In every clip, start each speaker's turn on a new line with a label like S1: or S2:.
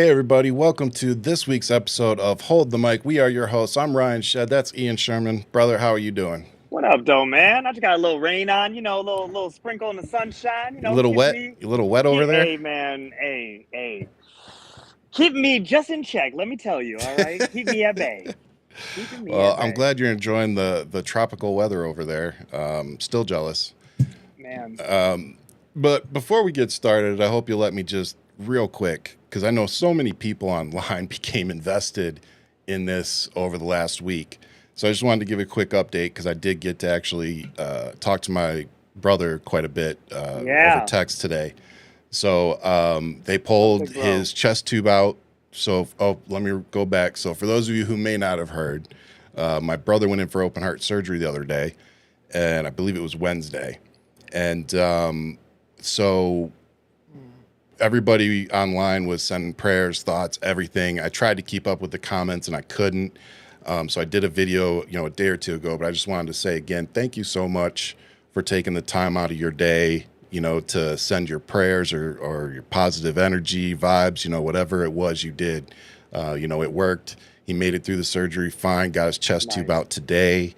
S1: Hey, everybody. Welcome to this week's episode of Hold the Mic. We are your hosts. I'm Ryan Shead. That's Ian Sherman. Brother, how are you doing?
S2: What up, though, man? I just got a little rain on, a little sprinkle in the sunshine,
S1: You a little
S2: keeping
S1: wet?
S2: me,
S1: You a little wet over there?
S2: hey, man, hey, keeping me just in check. Let me tell you, all right, keep me at bay, keeping me
S1: Well,
S2: at
S1: I'm
S2: bay,
S1: glad you're enjoying the tropical weather over there. Still jealous.
S2: man.
S1: But before we get started, I hope you'll let me just real quick, because I know so many people online became invested in this over the last week. So I just wanted to give a quick update because I did get to actually talk to my brother quite a bit over
S2: Yeah,
S1: text today. So they
S2: what's
S1: pulled
S2: big, bro?
S1: his chest tube out. So, let me go back. So, for those of you who may not have heard, my brother went in for open heart surgery the other day, and I believe it was Wednesday. And so everybody online was sending prayers, thoughts, everything. I tried to keep up with the comments and I couldn't. So I did a video, a day or two ago, but I just wanted to say again, thank you so much for taking the time out of your day, to send your prayers or your positive energy, vibes, whatever it was you did. It worked. He made it through the surgery fine, got his chest tube
S2: Nice.
S1: out today.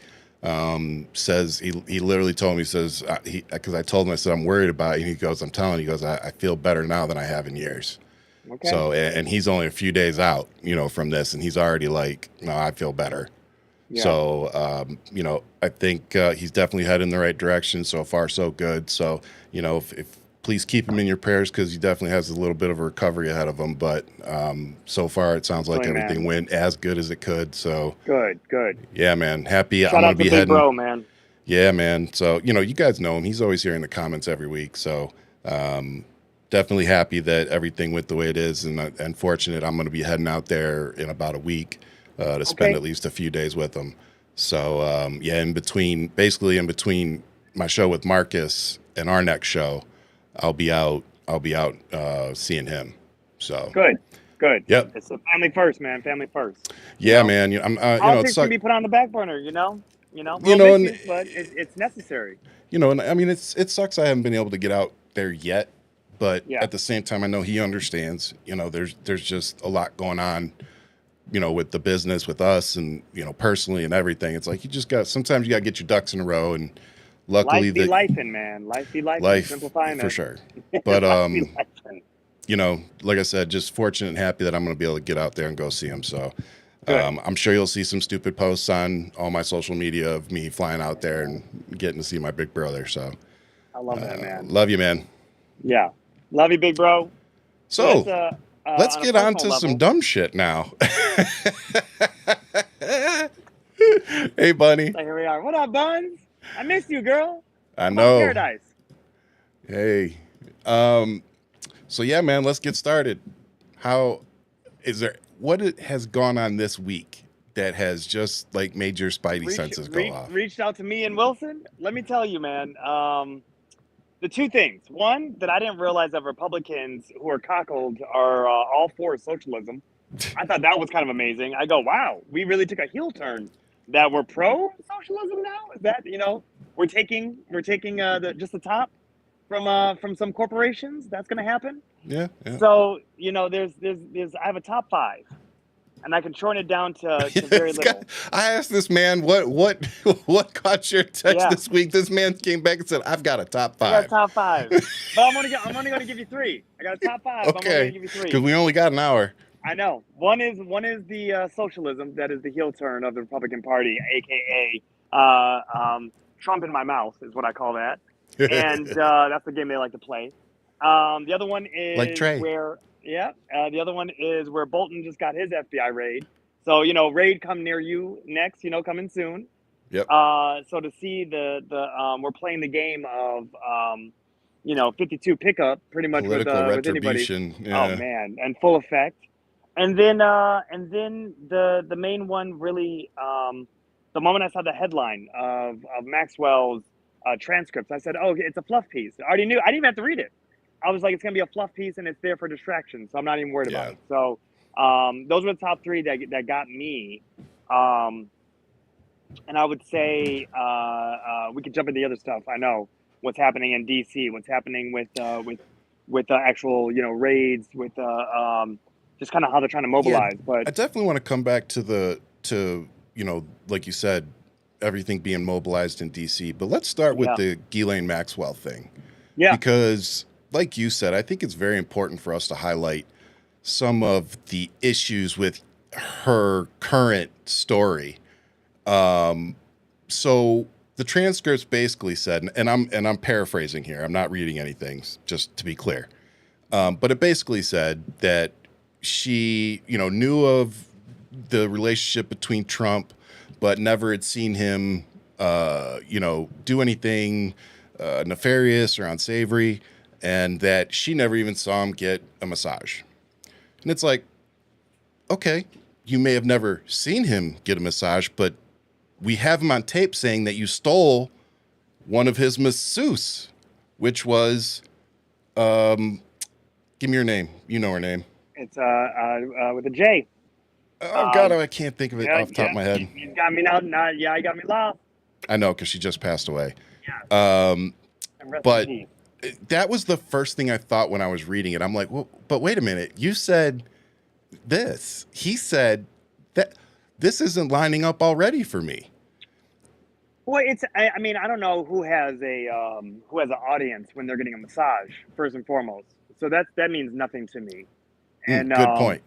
S1: Says he literally told me, he says, because I told him, I said, I'm worried about you. He goes, I'm telling you, he goes, I feel better now than I have in years.
S2: Okay.
S1: So, and he's only a few days out, from this, and he's already like, no, I feel better.
S2: Yeah.
S1: So, I think he's definitely heading in the right direction. So far, so good. So, if please keep him in your prayers because he definitely has a little bit of a recovery ahead of him. But so far, it sounds like
S2: Definitely,
S1: everything
S2: man.
S1: went as good as it could. So,
S2: Good, good.
S1: yeah, man, happy. I'm
S2: Shout
S1: gonna
S2: out to
S1: be
S2: big
S1: heading.
S2: bro, man.
S1: Yeah, man. So, you guys know him. He's always here in the comments every week. So, um, definitely happy that everything went the way it is. And fortunate, I'm going to be heading out there in about a week to spend at
S2: Okay.
S1: least a few days with him. So, yeah, basically in between my show with Marcus and our next show, I'll be out seeing him. So,
S2: Good, good.
S1: yep.
S2: It's a family first, man. Family first. You
S1: Yeah,
S2: know,
S1: man. It's
S2: politics can
S1: like,
S2: be put on the back burner. Little
S1: and
S2: issues, but it's necessary.
S1: and I mean, it sucks I haven't been able to get out there yet, but
S2: Yeah.
S1: at the same time, I know he understands. There's just a lot going on, with the business, with us, and personally and everything. It's like sometimes you got to get your ducks in a row, and luckily
S2: Life be
S1: that
S2: lifing, man. Life be lifing.
S1: life
S2: Simplifying
S1: for
S2: it.
S1: sure. But
S2: Life be lifing.
S1: like I said, just fortunate and happy that I'm going to be able to get out there and go see him. So.
S2: Good.
S1: I'm sure you'll see some stupid posts on all my social media of me flying out there
S2: Yeah.
S1: and getting to see my big brother. So,
S2: I love that, man.
S1: love you, man.
S2: Yeah. Love you, big bro. So that's
S1: So, let's
S2: on a
S1: get on
S2: personal
S1: to some
S2: level.
S1: dumb shit now. Hey, Bunny.
S2: So here we are. What up, Buns? I miss you, girl.
S1: I
S2: How about
S1: know.
S2: paradise?
S1: Hey. Um, so yeah, man, let's get started. How has gone on this week that has just like made your spidey senses go off?
S2: Reached out to me and Wilson. Let me tell you, man. The two things. One, that I didn't realize that Republicans who are cockled are all for socialism. I thought that was kind of amazing. I go, wow, we really took a heel turn. That we're pro socialism now. Is that we're taking just the top from some corporations? That's going to happen.
S1: Yeah, yeah.
S2: So there's I have a top five, and I can shorten it down to very
S1: It's got,
S2: little.
S1: I asked this man what what caught your attention
S2: Yeah,
S1: this week. This man came back and said, "I've got a top
S2: I got a
S1: five."
S2: top five, but I'm only going to give you three. I got a top five. But I'm only going
S1: Okay,
S2: to give you
S1: because
S2: three.
S1: we only got an hour.
S2: I know. One is the socialism that is the heel turn of the Republican Party, aka Trump in my mouth is what I call that, and that's the game they like to play. The other one
S1: Like
S2: is
S1: Trey.
S2: where yeah, the other one is where Bolton just got his FBI raid. So raid come near you next. Coming soon.
S1: Yep.
S2: So to see the we're playing the game of 52 pickup pretty much
S1: Political
S2: with anybody.
S1: retribution.
S2: Oh
S1: Yeah.
S2: man, and full effect. And then the main one really the moment I saw the headline of Maxwell's transcripts, I said, "Oh, it's a fluff piece." I already knew. I didn't even have to read it. I was like, "It's gonna be a fluff piece, and it's there for distraction." So I'm not even worried about
S1: Yeah.
S2: it. So those were the top three that got me. Um, and I would say we could jump into the other stuff. I know what's happening in DC, what's happening with actual raids, with just kind of how they're trying to
S1: Yeah,
S2: mobilize. But
S1: I definitely want to come back to like you said, everything being mobilized in DC. But let's start with
S2: yeah,
S1: the Ghislaine Maxwell thing,
S2: yeah,
S1: because, like you said, I think it's very important for us to highlight some of the issues with her current story. So the transcripts basically said, and I'm paraphrasing here. I'm not reading anything, just to be clear. But it basically said that she, knew of the relationship between Trump, but never had seen him, do anything nefarious or unsavory, and that she never even saw him get a massage. And it's like, okay, you may have never seen him get a massage, but we have him on tape saying that you stole one of his masseuse, which was, give me her name. You know her name.
S2: it's with a J.
S1: Oh God, I can't think of it
S2: Yeah,
S1: off the top
S2: yeah,
S1: of my head.
S2: you got me now. Yeah, you got me lost.
S1: I know, because she just passed away.
S2: Yeah,
S1: Um,
S2: and rest in
S1: but
S2: peace.
S1: that was the first thing I thought when I was reading it. I'm like, well, but wait a minute. You said this. He said that this isn't lining up already for me.
S2: Well, I mean, I don't know who has an audience when they're getting a massage, first and foremost. So that means nothing to me. And
S1: Good point.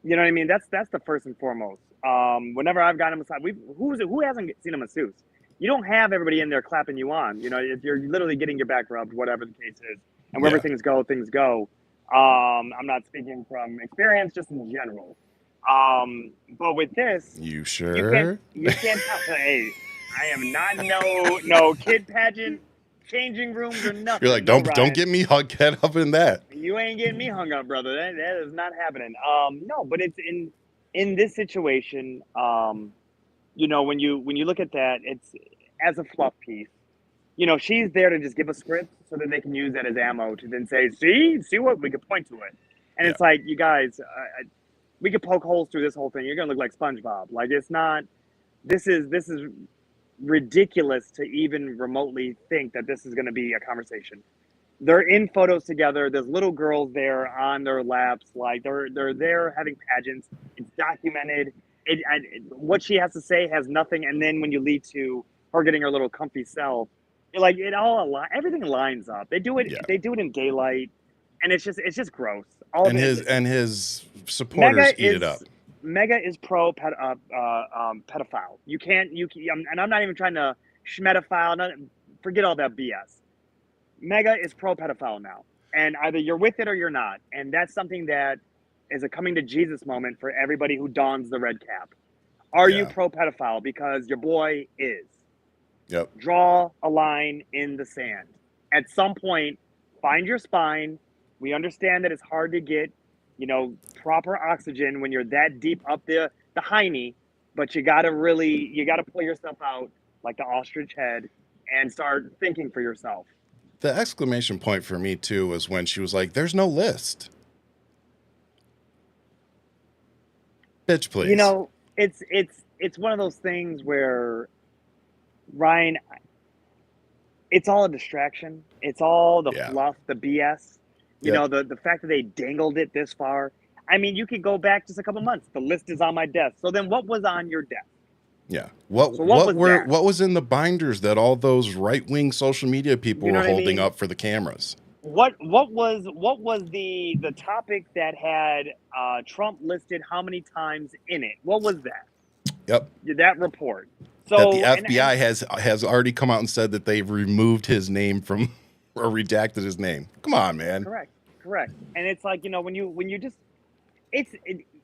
S2: you know what I mean? That's the first and foremost. Whenever I've gotten a massage, who hasn't seen a masseuse? You don't have everybody in there clapping you on. If you're literally getting your back rubbed, whatever the case is, and wherever
S1: Yeah.
S2: things go, things go. I'm not speaking from experience, just in general. But with this,
S1: You
S2: you can't
S1: sure?
S2: tell. Hey, I am not no kid pageant, changing rooms or nothing.
S1: You're like,
S2: No,
S1: don't
S2: Ryan.
S1: get me head up in that.
S2: You ain't getting me hung up, brother. That is not happening. No, but it's in this situation. When you look at that, it's as a fluff piece. She's there to just give a script so that they can use that as ammo to then say, see what we could point to it. And
S1: Yeah.
S2: it's like, you guys, we could poke holes through this whole thing. You're gonna look like SpongeBob. Like, it's not. This is ridiculous to even remotely think that this is going to be a conversation. They're in photos together. There's little girls there on their laps, like they're there having pageants. It's documented. What she has to say has nothing. And then when you lead to her getting her little comfy self, like everything lines up. They do it.
S1: Yeah.
S2: They do it in daylight, and it's just gross. All
S1: And
S2: of it,
S1: his supporters eat it up.
S2: Mega is pro pedophile. And I'm not even trying to schmedophile. Forget all that BS. Mega is pro pedophile now, and either you're with it or you're not. And that's something that is a coming to Jesus moment for everybody who dons the red cap. Are you pro pedophile? Because your boy is.
S1: Yep.
S2: Draw a line in the sand. At some point, find your spine. We understand that it's hard to get, proper oxygen when you're that deep up the hiney, but you gotta pull yourself out like the ostrich head and start thinking for yourself.
S1: The exclamation point for me too was when she was like, "There's no list." Bitch, please.
S2: It's one of those things where, Ryan, it's all a distraction. It's all the fluff, the BS. The fact that they dangled it this far. I mean, you could go back just a couple months. The list is on my desk. So then what was on your desk?
S1: Yeah. What was in the binders that all those right-wing social media people were holding up for the cameras?
S2: What was the topic that had Trump listed how many times in it? What was that?
S1: Yep.
S2: That report. So
S1: that the FBI has already come out and said that they've removed his name from or redacted his name. Come on, man.
S2: Correct. And it's like, when you just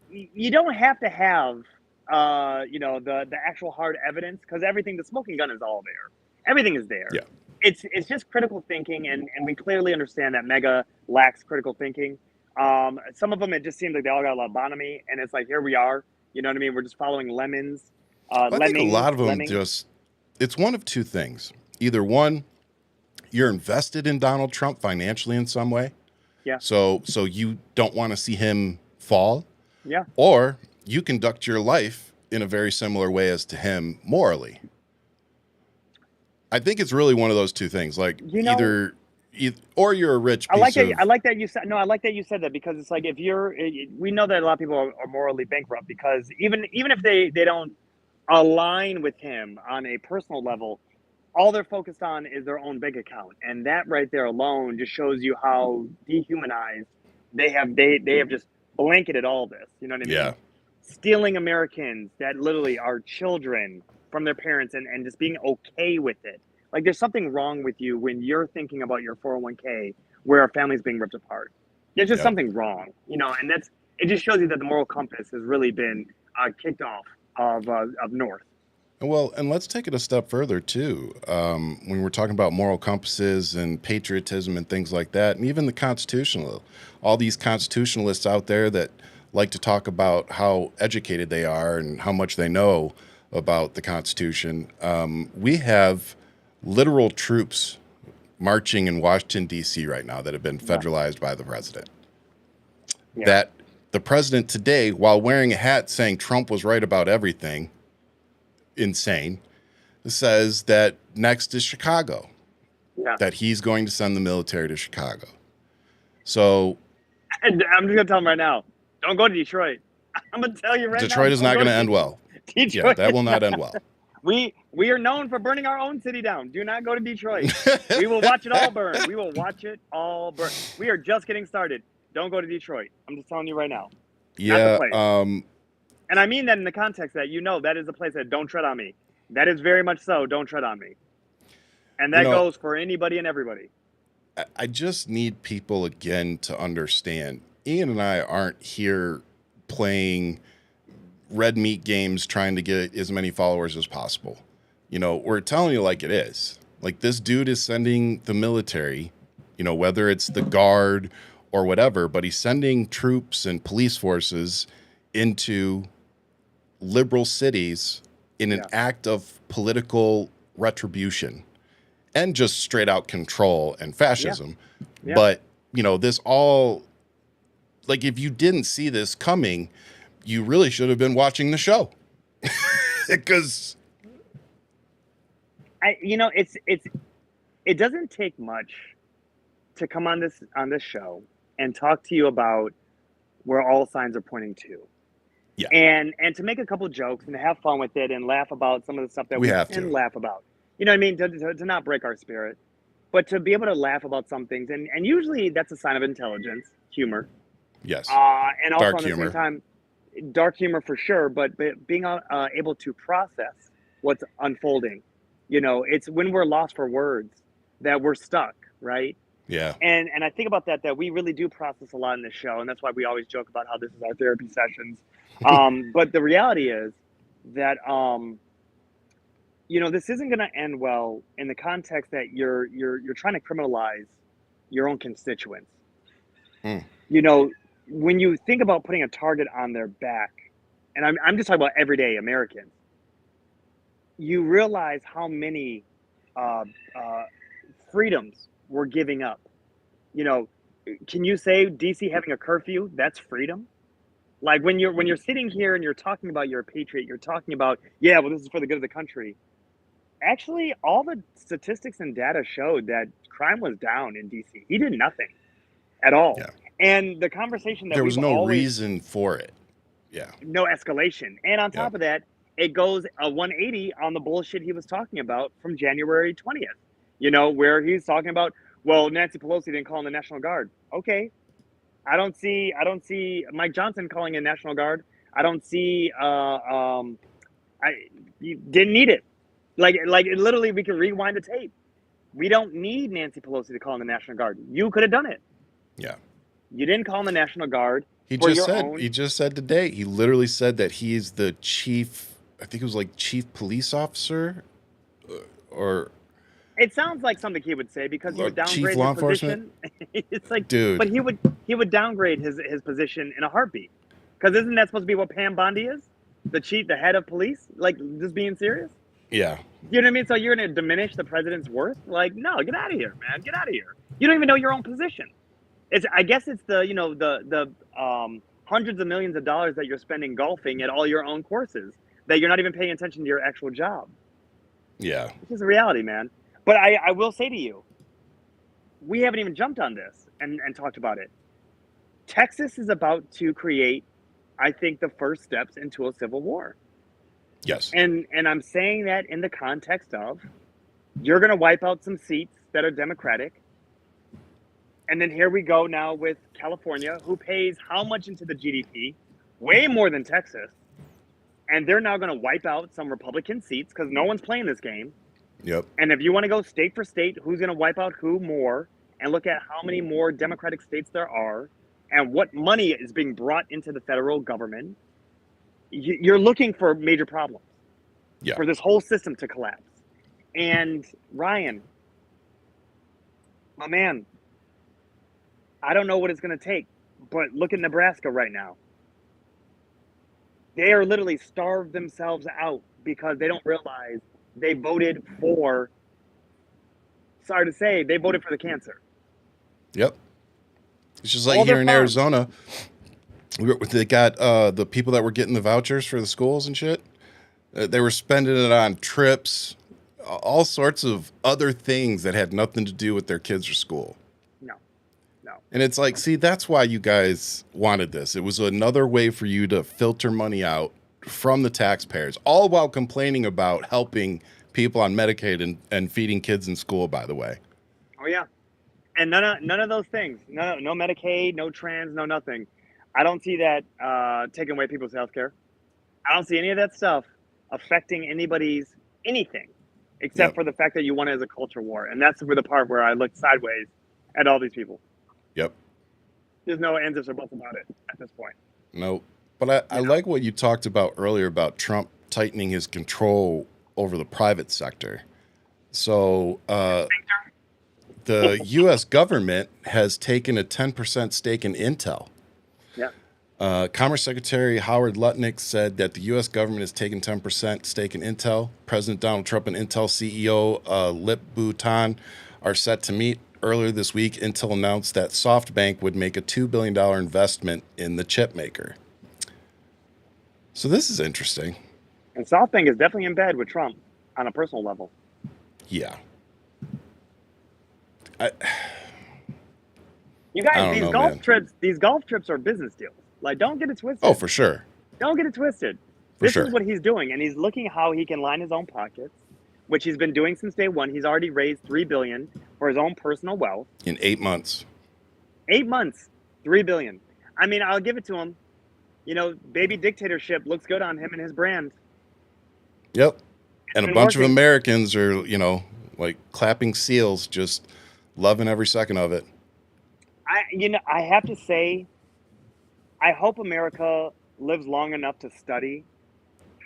S2: you don't have to have the actual hard evidence, because the smoking gun is all there. Everything is there.
S1: Yeah.
S2: It's just critical thinking, and we clearly understand that Mega lacks critical thinking. Some of them, it just seems like they all got a lobotomy, and it's like, here we are. You know what I mean? We're just following lemons.
S1: I think a lot of them it's one of two things. Either one, you're invested in Donald Trump financially in some way.
S2: Yeah.
S1: So you don't want to see him fall.
S2: Yeah.
S1: Or you conduct your life in a very similar way as to him morally. I think it's really one of those two things. Like, either or you're a rich
S2: I like
S1: piece
S2: that. I
S1: of.
S2: like that you said. No, I like that you said that because it's like if you're, we know that a lot of people are morally bankrupt because even if they don't align with him on a personal level, all they're focused on is their own bank account, and that right there alone just shows you how dehumanized they have. They have just blanketed all this. You know what I mean?
S1: Yeah.
S2: Stealing Americans that literally are children from their parents and just being okay with it. Like there's something wrong with you when you're thinking about your 401k where a family's being ripped apart. There's just
S1: Yep.
S2: something wrong, and that's it. Just shows you that the moral compass has really been kicked off of North.
S1: Well, and let's take it a step further too. When we're talking about moral compasses and patriotism and things like that, and even the constitutional, all these constitutionalists out there that like to talk about how educated they are and how much they know about the Constitution. We have literal troops marching in Washington, D.C. right now that have been
S2: Yeah.
S1: federalized by the president.
S2: Yeah.
S1: That the president today, while wearing a hat saying Trump was right about everything, insane, says that next is Chicago,
S2: Yeah.
S1: that he's going to send the military to Chicago. So
S2: And I'm just gonna tell him right now, don't go to Detroit. I'm gonna tell you right now.
S1: Detroit is not going to end well.
S2: Detroit.
S1: Yeah, that will not end well.
S2: We are known for burning our own city down. Do not go to Detroit. We will watch it all burn. We will watch it all burn. We are just getting started. Don't go to Detroit. I'm just telling you right now.
S1: Yeah.
S2: And I mean that in the context that that is a place that don't tread on me. That is very much so. Don't tread on me. And that goes for anybody and everybody.
S1: I just need people again to understand. Ian and I aren't here playing red meat games trying to get as many followers as possible. We're telling you like it is. Like this dude is sending the military, whether it's the guard or whatever, but he's sending troops and police forces into liberal cities in an act of political retribution and just straight out control and fascism.
S2: Yeah.
S1: But, this all, like, if you didn't see this coming, you really should have been watching the show. Because
S2: it doesn't take much to come on this show and talk to you about where all signs are pointing to.
S1: Yeah.
S2: And to make a couple of jokes and to have fun with it and laugh about some of the stuff that we can laugh about. You know what I mean? To not break our spirit, but to be able to laugh about some things. And usually that's a sign of intelligence, humor.
S1: Yes.
S2: And also
S1: dark
S2: at the
S1: humor.
S2: same time, dark humor for sure, but being able to process what's unfolding. It's when we're lost for words that we're stuck, right?
S1: Yeah.
S2: And I think about that we really do process a lot in this show, and that's why we always joke about how this is our therapy sessions. But the reality is that this isn't going to end well in the context that you're trying to criminalize your own constituents. When you think about putting a target on their back, and I'm just talking about everyday Americans, you realize how many freedoms we're giving up. Can you say DC having a curfew, that's freedom? Like when you're sitting here and you're talking about you're a patriot, you're talking about, this is for the good of the country. Actually, all the statistics and data showed that crime was down in DC. He did nothing at all.
S1: Yeah.
S2: And the conversation that
S1: there was no reason for it. Yeah.
S2: No escalation. And on top of that, it goes a 180 on the bullshit he was talking about from January 20th, where he's talking about, well, Nancy Pelosi didn't call in the National Guard. Okay. I don't see Mike Johnson calling in National Guard. I don't see, you didn't need it. Like literally we can rewind the tape. We don't need Nancy Pelosi to call in the National Guard. You could have done it.
S1: Yeah.
S2: You didn't call in the National Guard.
S1: He just said today, he literally said that he's the chief, I think it was like chief police officer or.
S2: It sounds like something he would say because he would downgrade
S1: law
S2: his position. It's like,
S1: dude.
S2: But he would downgrade his position in a heartbeat. Because isn't that supposed to be what Pam Bondi is? The head of police? Like, just being serious?
S1: Yeah.
S2: You know what I mean? So you're going to diminish the president's worth? Like, no, get out of here, man. Get out of here. You don't even know your own position. I guess it's the hundreds of millions of dollars that you're spending golfing at all your own courses that you're not even paying attention to your actual job.
S1: Yeah.
S2: This is a reality, man. But I will say to you, we haven't even jumped on this and talked about it. Texas is about to create, I think, the first steps into a civil war.
S1: Yes.
S2: And I'm saying that in the context of you're going to wipe out some seats that are Democratic. And then here we go now with California, who pays how much into the GDP? Way more than Texas. And they're now going to wipe out some Republican seats because no one's playing this game.
S1: Yep.
S2: And if you want to go state for state, who's going to wipe out who more and look at how many more Democratic states there are and what money is being brought into the federal government, you're looking for major problems for this whole system to collapse. And Ryan, my man, I don't know what it's going to take, but look at Nebraska right now. They are literally starved themselves out because they don't realize they voted for, sorry to say, they voted for the cancer.
S1: Yep. It's just like here in Arizona, they got the people that were getting the vouchers for the schools and shit. They were spending it on trips, all sorts of other things that had nothing to do with their kids or school.
S2: No.
S1: And it's like, see, that's why you guys wanted this. It was another way for you to filter money out from the taxpayers, all while complaining about helping people on Medicaid and feeding kids in school, by the way.
S2: Oh, yeah. And none of those things. No Medicaid, no trans, no nothing. I don't see that taking away people's health care. I don't see any of that stuff affecting anybody's anything except for the fact that you won it as a culture war. And that's the part where I look sideways at all these people.
S1: Yep.
S2: There's no ands, ifs, or buts about it at this point.
S1: No. But I like what you talked about earlier about Trump tightening his control over the private sector. So the U.S. government has taken a 10% stake in Intel.
S2: Yeah.
S1: Commerce Secretary Howard Lutnick said that the U.S. government has taken 10% stake in Intel. President Donald Trump and Intel CEO Lip-Bu Tan are set to meet. Earlier this week, Intel announced that SoftBank would make a $2 billion investment in the chip maker. So this is interesting.
S2: And SoftBank is definitely in bed with Trump on a personal level.
S1: Yeah.
S2: You guys, these golf trips are business deals. Like, don't get it twisted.
S1: Oh, for sure.
S2: Don't get it twisted. This is what he's doing, and he's looking how he can line his own pockets, which he's been doing since day one. He's already raised $3 billion for his own personal wealth.
S1: In 8 months.
S2: 8 months, $3 billion. I mean, I'll give it to him. You know, baby dictatorship looks good on him and his brand.
S1: Yep. And a bunch of Americans are, like clapping seals, just loving every second of it.
S2: I have to say, I hope America lives long enough to study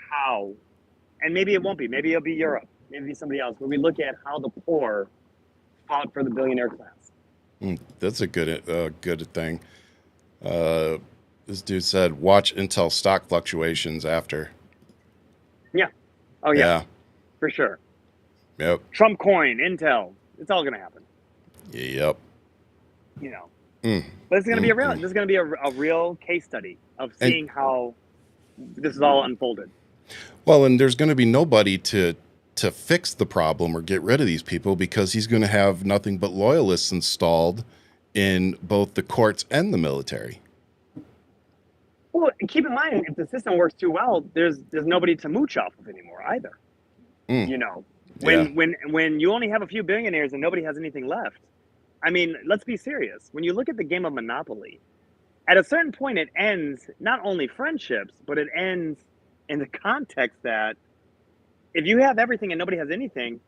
S2: how, and maybe it won't be, maybe it'll be Europe, maybe it'll be somebody else, but we look at how the poor fought for the billionaire class.
S1: That's a good thing. This dude said, watch Intel stock fluctuations after.
S2: Yeah. Oh, yeah. For sure.
S1: Yep.
S2: Trump coin, Intel. It's all going to happen.
S1: Yep.
S2: But it's going to be this is going to be a real case study of seeing how this is all unfolded.
S1: Well, and there's going to be nobody to fix the problem or get rid of these people because he's going to have nothing but loyalists installed in both the courts and the military.
S2: Well, keep in mind, if the system works too well, there's nobody to mooch off of anymore either. When you only have a few billionaires and nobody has anything left. I mean, let's be serious. When you look at the game of Monopoly, at a certain point, it ends not only friendships, but it ends in the context that if you have everything and nobody has anything,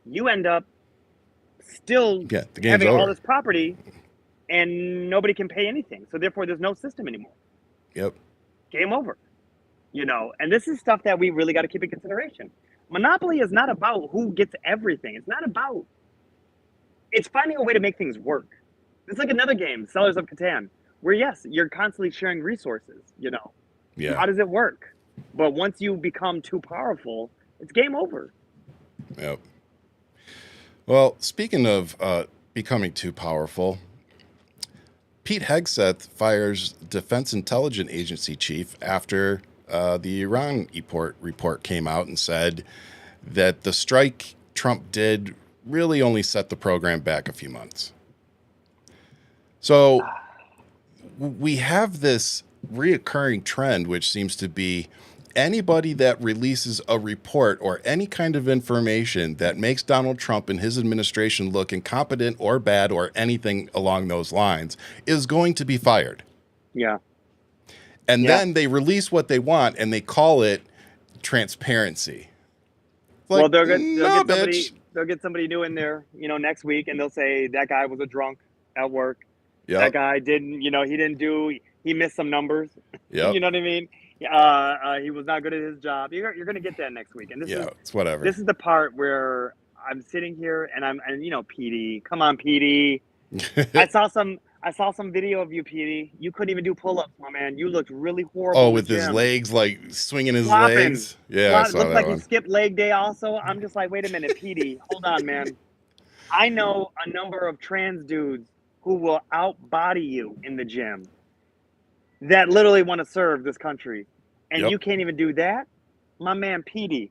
S2: you end up still having all this property and nobody can pay anything. So therefore, there's no system anymore.
S1: Yep.
S2: Game over. And this is stuff that we really got to keep in consideration. Monopoly is not about who gets everything. It's finding a way to make things work. It's like another game, Sellers of Catan, where yes, you're constantly sharing resources,
S1: Yeah.
S2: How does it work? But once you become too powerful, it's game over.
S1: Yep. Well, speaking of becoming too powerful, Pete Hegseth fires Defense Intelligence Agency chief after the Iran report came out and said that the strike Trump did really only set the program back a few months. So we have this reoccurring trend, which seems to be anybody that releases a report or any kind of information that makes Donald Trump and his administration look incompetent or bad or anything along those lines is going to be fired.
S2: Yeah.
S1: And
S2: Yeah.
S1: then they release what they want and they call it transparency. Like,
S2: Well, they'll
S1: no,
S2: get somebody.
S1: bitch.
S2: They'll get somebody new in there, next week, and they'll say that guy was a drunk at work. That
S1: Yep.
S2: guy didn't, he didn't do. He missed some numbers.
S1: Yep.
S2: You know what I mean? He was not good at his job. You're going to get that next week, and
S1: It's whatever.
S2: This is the part where I'm sitting here, and PD, come on, PD. I saw some video of you, PD. You couldn't even do pull-ups, my man. You looked really horrible.
S1: Oh, with his legs, like swinging his
S2: Flopping.
S1: legs. Yeah, I saw
S2: looks
S1: that
S2: like
S1: one.
S2: he skipped leg day also. I'm just like, wait a minute, PD, hold on, man. I know a number of trans dudes who will out-body you in the gym that literally want to serve this country. And
S1: Yep.
S2: you can't even do that? My man, PD.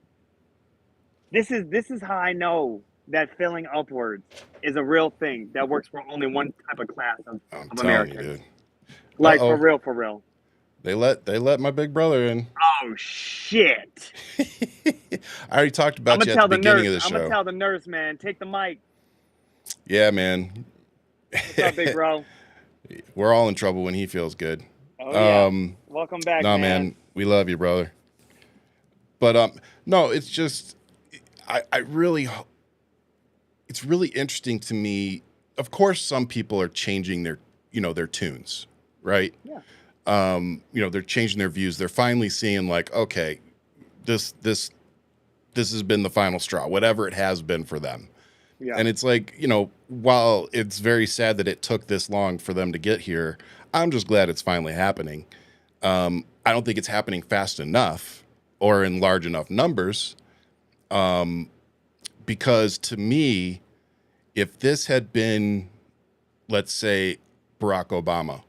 S2: This is how I know that filling upwards is a real thing that works for only one type of class of Americans.
S1: You, dude.
S2: Like, for real.
S1: They let my big brother in.
S2: Oh, shit.
S1: I already talked about you at the beginning of the show.
S2: I'm going to tell the nurse, man. Take the mic.
S1: Yeah, man.
S2: What's up, big bro?
S1: We're all in trouble when he feels good.
S2: Oh, yeah. Welcome back,
S1: no,
S2: man.
S1: We love you, brother. But, no, it's just, I really, it's really interesting to me. Of course, some people are changing their, their tunes, right?
S2: Yeah.
S1: They're changing their views. They're finally seeing like, okay, this has been the final straw, whatever it has been for them.
S2: Yeah.
S1: And it's like, while it's very sad that it took this long for them to get here, I'm just glad it's finally happening. I don't think it's happening fast enough or in large enough numbers. Because to me, if this had been, let's say, Barack Obama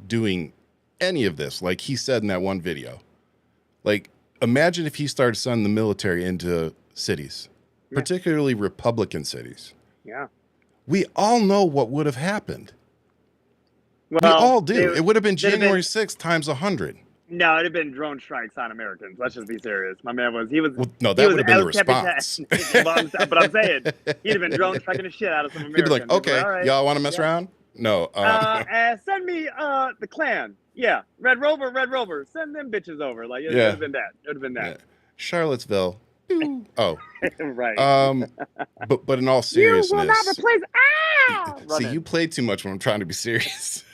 S1: doing any of this, like he said in that one video, like imagine if he started sending the military into cities, particularly Republican cities.
S2: Yeah.
S1: We all know what would have happened.
S2: Well,
S1: we all do. It would have been January 6th times 100.
S2: No, it'd have been drone strikes on Americans. Let's just be serious. My man was.
S1: Well, no, that would have been the response.
S2: But I'm saying he'd have been drone striking the shit out of some Americans.
S1: He'd be like, okay,
S2: right,
S1: y'all want to mess around? No.
S2: Send me the Klan. Yeah, Red Rover. Send them bitches over. Like it would have been that. It would have been that. Yeah.
S1: Charlottesville. Oh,
S2: right.
S1: But in all seriousness,
S2: you will not replace.
S1: See, you play too much when I'm trying to be serious.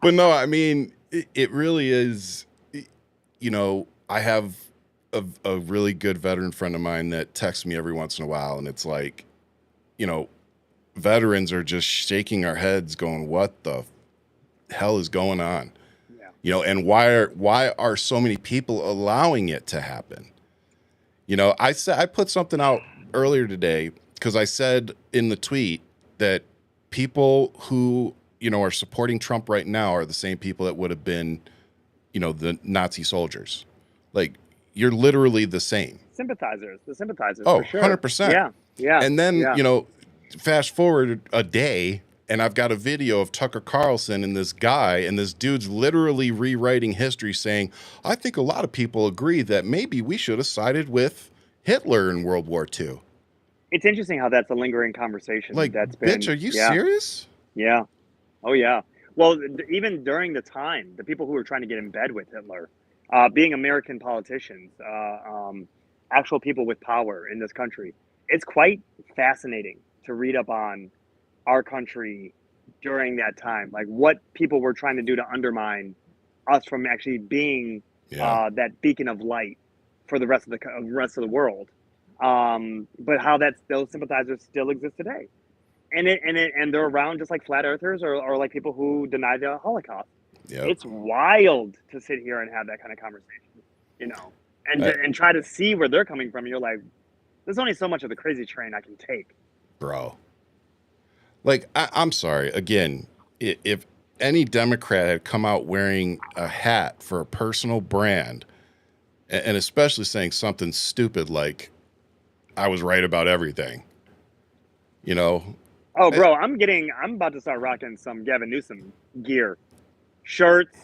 S1: But no, I mean, it really is. I have a really good veteran friend of mine that texts me every once in a while, and it's like, veterans are just shaking our heads, going, "What the hell is going on?" And why are so many people allowing it to happen? I put something out earlier today because I said in the tweet that people who, are supporting Trump right now are the same people that would have been, the Nazi soldiers. Like, you're literally the same.
S2: The sympathizers.
S1: Oh,
S2: for sure.
S1: 100%.
S2: Yeah.
S1: And then, fast forward a day, and I've got a video of Tucker Carlson and this guy, and this dude's literally rewriting history saying, I think a lot of people agree that maybe we should have sided with Hitler in World War II.
S2: It's interesting how that's a lingering conversation.
S1: Like,
S2: that's been,
S1: bitch, are you serious?
S2: Yeah. Oh, yeah. Well, even during the time, the people who were trying to get in bed with Hitler, being American politicians, actual people with power in this country, it's quite fascinating to read up on our country during that time, like what people were trying to do to undermine us from actually being that beacon of light for the rest of the world. But how those sympathizers still exist today, and they're around just like flat earthers or like people who deny the Holocaust. Yep. It's wild to sit here and have that kind of conversation, and try to see where they're coming from. You're like, there's only so much of the crazy train I can take,
S1: bro. Like, I'm sorry. Again, if any Democrat had come out wearing a hat for a personal brand, and especially saying something stupid like, I was right about everything,
S2: Oh,
S1: I,
S2: bro, I'm about to start rocking some Gavin Newsom gear, shirts,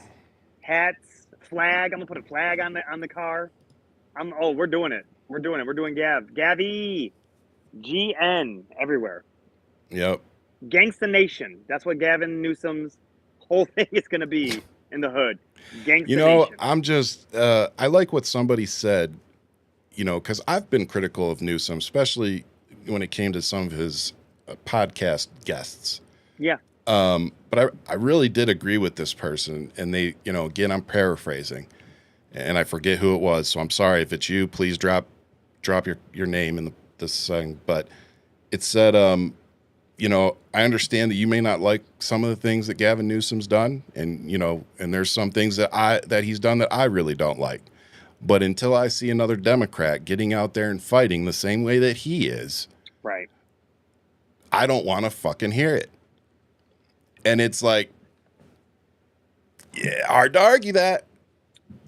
S2: hats, flag. I'm gonna put a flag on the car. We're doing it. We're doing it. We're doing Gavi, GN everywhere.
S1: yep.
S2: Gangsta Nation. That's what Gavin Newsom's whole thing is gonna be in the hood.
S1: You
S2: Gangsta
S1: know,
S2: Nation.
S1: I'm just, I like what somebody said, you know, because I've been critical of Newsom, especially when it came to some of his podcast guests.
S2: Yeah,
S1: But I really did agree with this person. And they, you know, again, I'm paraphrasing and I forget who it was. So I'm sorry if it's you, please drop your name in this thing. But it said, you know, I understand that you may not like some of the things that Gavin Newsom's done. And, you know, and there's some things that he's done that I really don't like. But until I see another Democrat getting out there and fighting the same way that he is,
S2: right.
S1: I don't want to fucking hear it. And it's like, yeah, hard to argue that.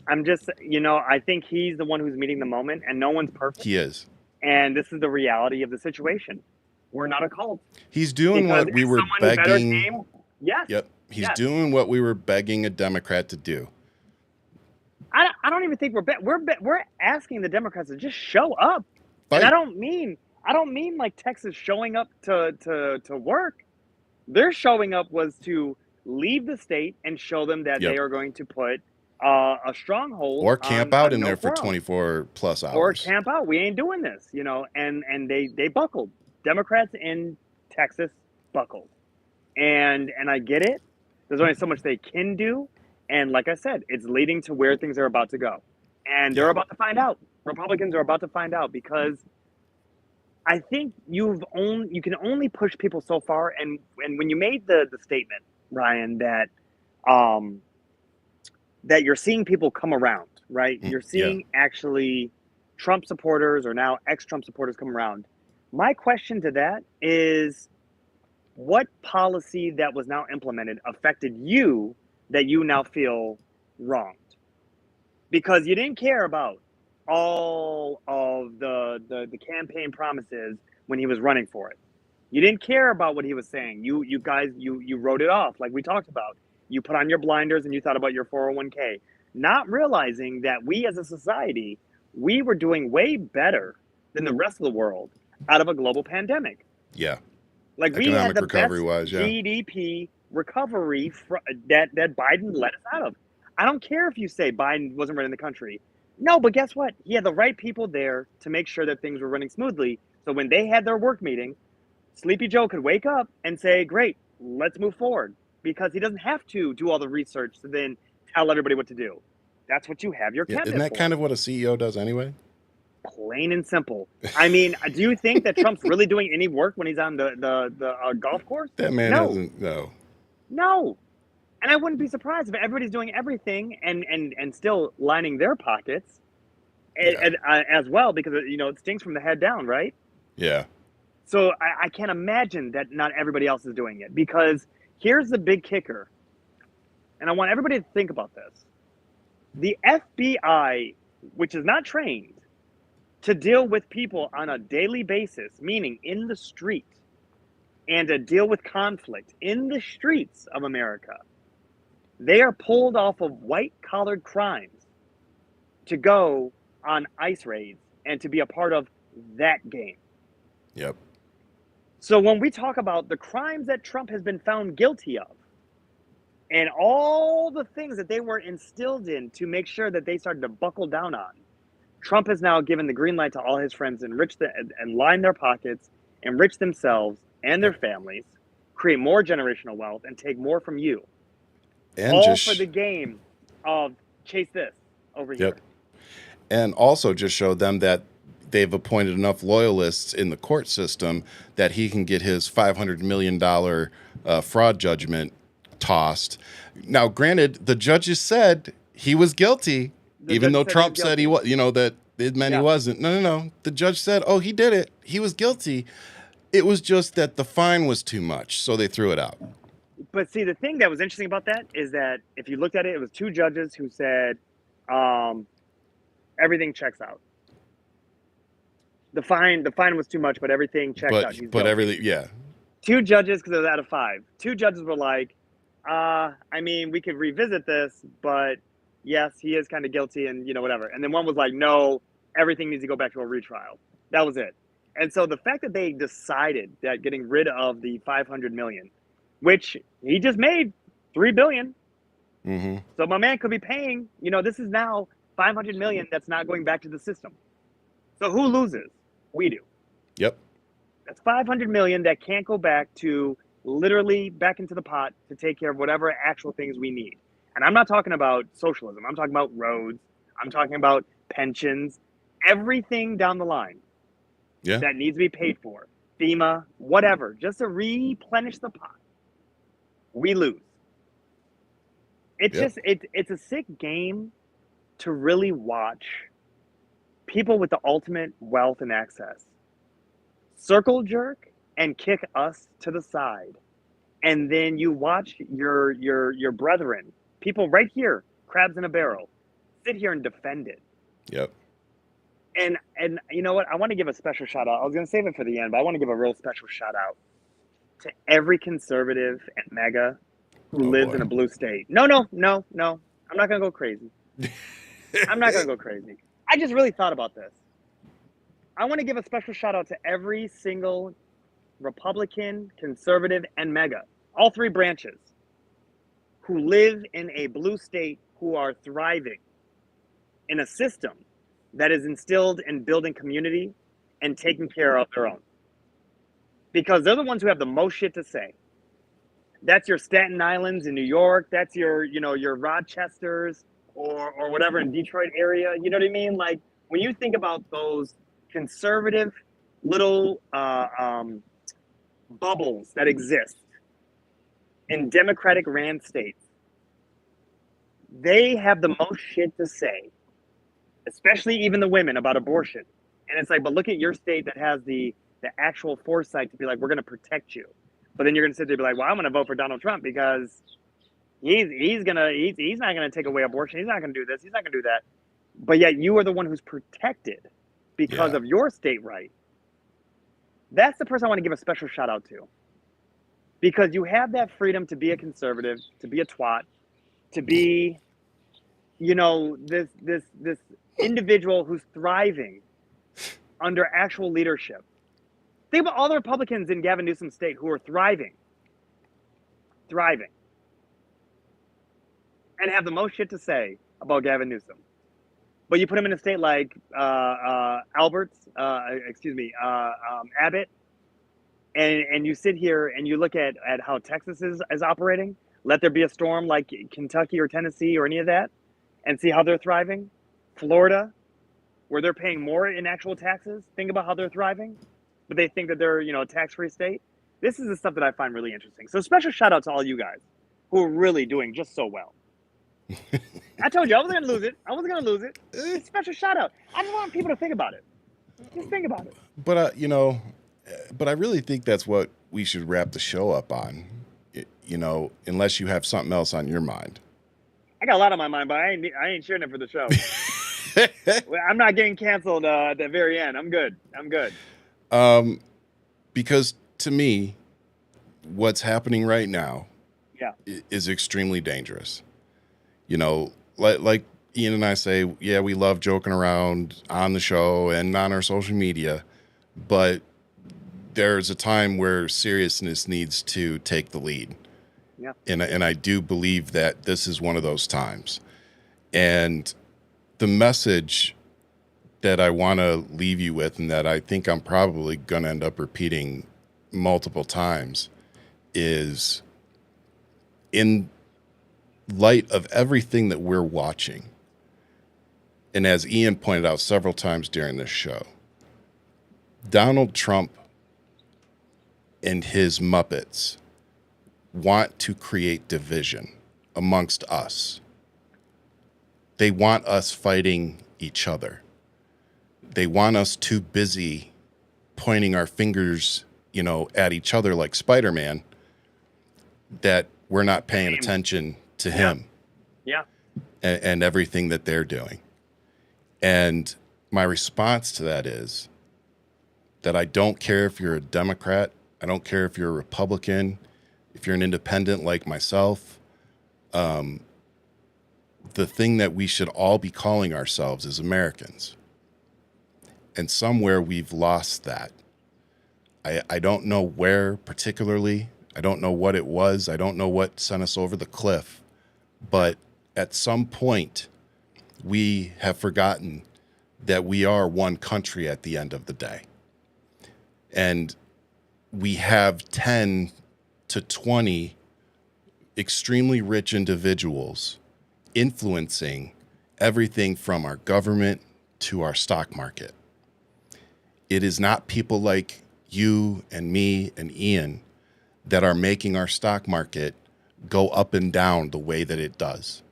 S2: I'm just, I think he's the one who's meeting the moment, and no one's perfect.
S1: He is.
S2: And this is the reality of the situation. We're not a cult.
S1: He's doing
S2: Because
S1: what we
S2: if
S1: were
S2: someone better
S1: begging.
S2: came, yes.
S1: Yep. He's
S2: Yes.
S1: doing what we were begging a Democrat to do.
S2: I don't even think we're asking the Democrats to just show up.
S1: Fight.
S2: And I don't mean like Texas showing up to work. Their showing up was to leave the state and show them that
S1: Yep.
S2: they are going to put a stronghold
S1: Or camp out in
S2: no
S1: there for
S2: forum.
S1: 24 plus hours.
S2: Or camp out. We ain't doing this, and they buckled. Democrats in Texas buckled. And I get it. There's only so much they can do. And like I said, it's leading to where things are about to go. And they're about to find out. Republicans are about to find out because I think you can only push people so far. And when you made the statement, Ryan, that that you're seeing people come around, right? You're seeing actually Trump supporters or now ex-Trump supporters come around. My question to that is, what policy that was now implemented affected you that you now feel wronged? Because you didn't care about all of the campaign promises when he was running for it. You didn't care about what he was saying. You guys wrote it off like we talked about. You put on your blinders and you thought about your 401k, not realizing that we as a society, we were doing way better than the rest of the world out of a global pandemic.
S1: Yeah.
S2: Like we had the best GDP recovery that Biden let us out of. I don't care if you say Biden wasn't running the country. No, but guess what? He had the right people there to make sure that things were running smoothly. So when they had their work meeting, Sleepy Joe could wake up and say, great, let's move forward. Because he doesn't have to do all the research to then tell everybody what to do. That's what you have your cabinet
S1: Isn't that
S2: for.
S1: kind of what a CEO does anyway?
S2: Plain and simple. I mean, do you think that Trump's really doing any work when he's on the golf course?
S1: That man doesn't.
S2: No. And I wouldn't be surprised if everybody's doing everything and still lining their pockets as well, because it stings from the head down, right?
S1: Yeah.
S2: So I can't imagine that not everybody else is doing it, because here's the big kicker, and I want everybody to think about this. The FBI, which is not trained to deal with people on a daily basis, meaning in the street, and to deal with conflict in the streets of America, they are pulled off of white-collared crimes to go on ICE raids and to be a part of that game.
S1: Yep.
S2: So when we talk about the crimes that Trump has been found guilty of and all the things that they were instilled in to make sure that they started to buckle down on, Trump has now given the green light to all his friends and line their pockets, enrich themselves and their families, create more generational wealth, and take more from you. And all for the game of chase this over here.
S1: And also just show them that they've appointed enough loyalists in the court system that he can get his $500 million fraud judgment tossed. Now, granted, the judges said he was guilty, even though Trump said he was, that it meant he wasn't. No. The judge said, oh, he did it. He was guilty. It was just that the fine was too much, so they threw it out.
S2: But see, the thing that was interesting about that is that if you looked at it, it was two judges who said everything checks out. The fine was too much, but everything checked out.
S1: But everything, yeah.
S2: 2 judges, because it was out of 5. 2 judges were like, I mean, we could revisit this, but yes, he is kind of guilty and, whatever. And then one was like, no, everything needs to go back to a retrial. That was it. And so the fact that they decided that getting rid of the 500 million, which he just made 3 billion.
S1: Mm-hmm.
S2: So my man could be paying, this is now 500 million that's not going back to the system. So who loses? We do.
S1: Yep.
S2: That's 500 million that can't go back to literally back into the pot to take care of whatever actual things we need. And I'm not talking about socialism. I'm talking about roads. I'm talking about pensions, everything down the line that needs to be paid for, FEMA, whatever, just to replenish the pot. We lose. It's just, it's a sick game to really watch people with the ultimate wealth and access circle jerk and kick us to the side. And then you watch your brethren, people right here, crabs in a barrel, sit here and defend it.
S1: Yep.
S2: And you know what? I want to give a special shout out. I was going to save it for the end, but I want to give a real special shout out to every conservative and MAGA who lives in a blue state. No. I'm not going to go crazy. I'm not going to go crazy. I just really thought about this. I want to give a special shout out to every single Republican, conservative, and MAGA, all 3 branches, who live in a blue state, who are thriving in a system that is instilled in building community and taking care of their own. Because they're the ones who have the most shit to say. That's your Staten Islands in New York. That's your Rochesters or whatever in Detroit area. You know what I mean? Like, when you think about those conservative little bubbles that exist in democratic ran states, they have the most shit to say, especially even the women, about abortion. And it's like, but look at your state that has the actual foresight to be like, we're going to protect you. But then you're going to sit there and be like, well, I'm going to vote for Donald Trump because he's not going to take away abortion. He's not going to do this. He's not going to do that. But yet you are the one who's protected because of your state right. That's the person I want to give a special shout out to. Because you have that freedom to be a conservative, to be a twat, to be, this individual who's thriving under actual leadership. Think about all the Republicans in Gavin Newsom's state who are thriving, and have the most shit to say about Gavin Newsom. But you put him in a state like Abbott, and you sit here and you look at how Texas is operating. Let there be a storm like Kentucky or Tennessee or any of that, and see how they're thriving. Florida, where they're paying more in actual taxes. Think about how they're thriving, but they think that they're a tax-free state. This is the stuff that I find really interesting. So special shout out to all you guys who are really doing just so well. I told you I wasn't going to lose it. It's a special shout out. I just want people to think about it. Just think about it.
S1: But but I really think that's what we should wrap the show up on. Unless you have something else on your mind.
S2: I got a lot on my mind, but I ain't sharing it for the show. I'm not getting canceled at the very end. I'm good.
S1: Because to me, what's happening right now is extremely dangerous. Like Ian and I say, yeah, we love joking around on the show and on our social media, but there's a time where seriousness needs to take the lead. Yeah. And I do believe that this is one of those times. And the message that I want to leave you with, and that I think I'm probably going to end up repeating multiple times, is in light of everything that we're watching, and as Ian pointed out several times during this show, Donald Trump and his Muppets want to create division amongst us. They want us fighting each other. They want us too busy pointing our fingers, at each other like Spider-Man, that we're not paying attention to him.
S2: Yeah.
S1: And everything that they're doing. And my response to that is that I don't care if you're a Democrat, I don't care if you're a Republican, if you're an independent like myself. The thing that we should all be calling ourselves is Americans. And somewhere we've lost that. I don't know where particularly. I don't know what it was. I don't know what sent us over the cliff. But at some point, we have forgotten that we are one country at the end of the day. And we have 10 to 20 extremely rich individuals influencing everything from our government to our stock market. It is not people like you and me and Ian that are making our stock market go up and down the way that it does.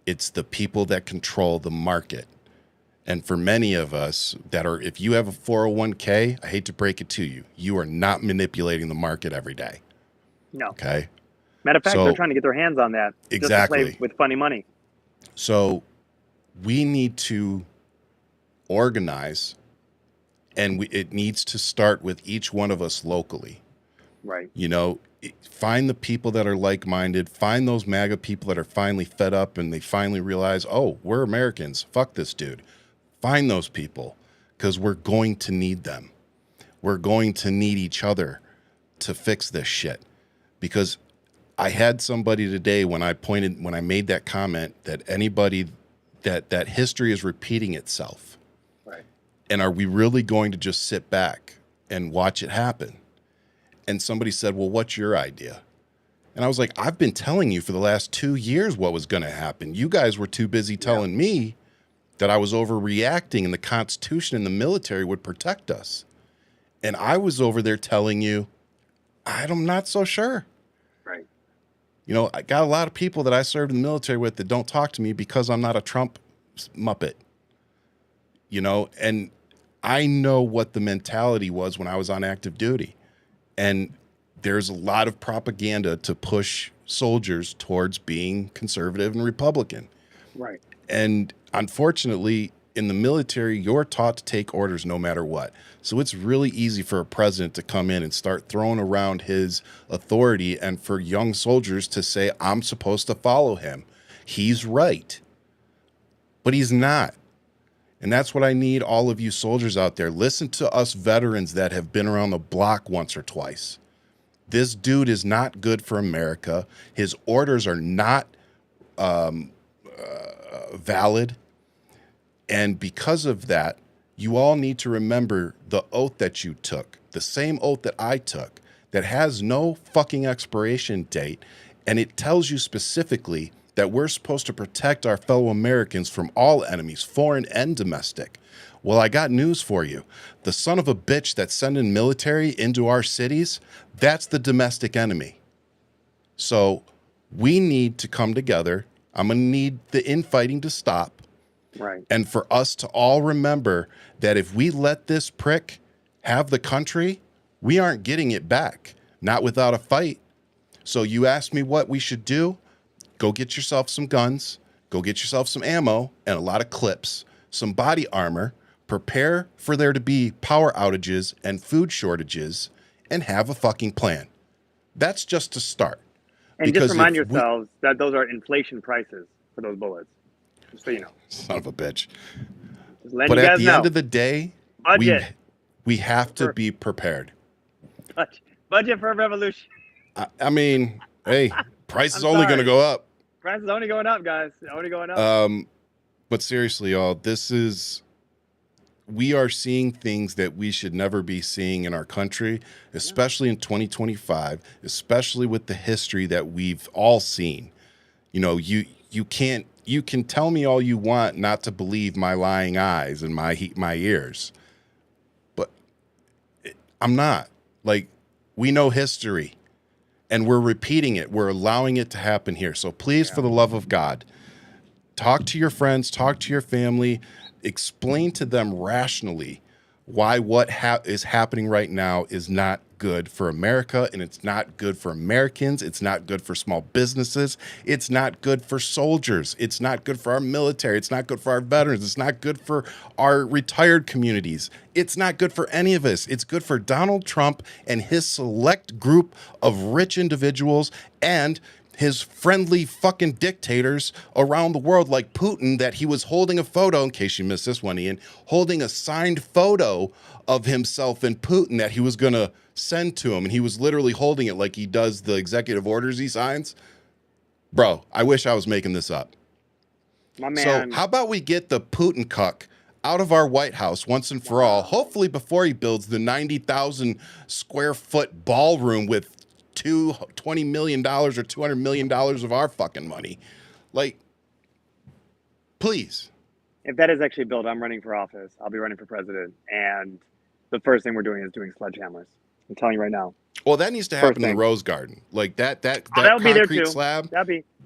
S1: It's the people that control the market. And for many of us that are, if you have a 401k, I hate to break it to you, you are not manipulating the market every day.
S2: No.
S1: Okay.
S2: Matter of fact,
S1: So-
S2: they're trying to get their hands on that.
S1: Exactly.
S2: Just to play with funny money.
S1: So we need to organize, and it needs to start with each one of us locally.
S2: Right.
S1: You know, find the people that are like-minded, find those MAGA people that are finally fed up and they finally realize, oh, we're Americans. Fuck this dude. Find those people, because we're going to need them. We're going to need each other to fix this shit. Because I had somebody today when I made that comment that anybody that history is repeating itself.
S2: Right.
S1: And are we really going to just sit back and watch it happen? And somebody said, well, what's your idea? And I was like, I've been telling you for the last 2 years what was going to happen. You guys were too busy telling me that I was overreacting and the Constitution and the military would protect us. And I was over there telling you, I'm not so sure.
S2: Right.
S1: You know, I got a lot of people that I served in the military with that don't talk to me because I'm not a Trump muppet. You know, and I know what the mentality was when I was on active duty. And there's a lot of propaganda to push soldiers towards being conservative and Republican.
S2: Right.
S1: And unfortunately, in the military, you're taught to take orders no matter what. So it's really easy for a president to come in and start throwing around his authority and for young soldiers to say, I'm supposed to follow him. He's right. But he's not. And that's what I need all of you soldiers out there. Listen to us veterans that have been around the block once or twice. This dude is not good for America. His orders are not valid. And because of that, you all need to remember the oath that you took, the same oath that I took, that has no fucking expiration date. And it tells you specifically that we're supposed to protect our fellow Americans from all enemies, foreign and domestic. Well, I got news for you. The son of a bitch that's sending military into our cities, that's the domestic enemy. So we need to come together. I'm going to need the infighting to stop.
S2: Right.
S1: And for us to all remember that if we let this prick have the country, we aren't getting it back, not without a fight. So you asked me what we should do. Go get yourself some guns, go get yourself some ammo and a lot of clips, some body armor, prepare for there to be power outages and food shortages, and have a fucking plan. That's just to start.
S2: And
S1: Because
S2: just remind
S1: if we-
S2: yourselves that those are inflation prices for those bullets. Just so you know.
S1: Son of a bitch.
S2: Just letting
S1: But
S2: you
S1: at
S2: guys
S1: the
S2: know.
S1: end of the day,
S2: Budget.
S1: we have to be prepared.
S2: Budget for a revolution.
S1: I mean, hey, price is
S2: I'm
S1: only going to
S2: sorry.
S1: go up.
S2: Price is only going up, guys. Only going up.
S1: But seriously, y'all, we are seeing things that we should never be seeing in our country, especially in 2025, especially with the history that we've all seen. You know, you can tell me all you want not to believe my lying eyes and my ears, but I'm not. Like, we know history. And we're repeating it. We're allowing it to happen here. So please, for the love of God, talk to your friends, talk to your family, explain to them rationally why what is happening right now is not good for America, and it's not good for Americans. It's not good for small businesses. It's not good for soldiers. It's not good for our military. It's not good for our veterans. It's not good for our retired communities. It's not good for any of us. It's good for Donald Trump and his select group of rich individuals and his friendly fucking dictators around the world, like Putin, that he was holding a photo, in case you missed this one, Ian, holding a signed photo of himself and Putin that he was going to send to him. And he was literally holding it like he does the executive orders he signs. Bro, I wish I was making this up.
S2: My man.
S1: So how about we get the Putin cuck out of our White House once and for all, hopefully before he builds the 90,000 square foot ballroom with $20 million or $200 million of our fucking money. Like, please.
S2: If that is actually built, I'm running for office. I'll be running for president. And the first thing we're doing is doing sledgehammers. I'm telling you right now.
S1: Well, that needs to happen in the Rose Garden. Like that
S2: would be there
S1: concrete
S2: too.
S1: slab.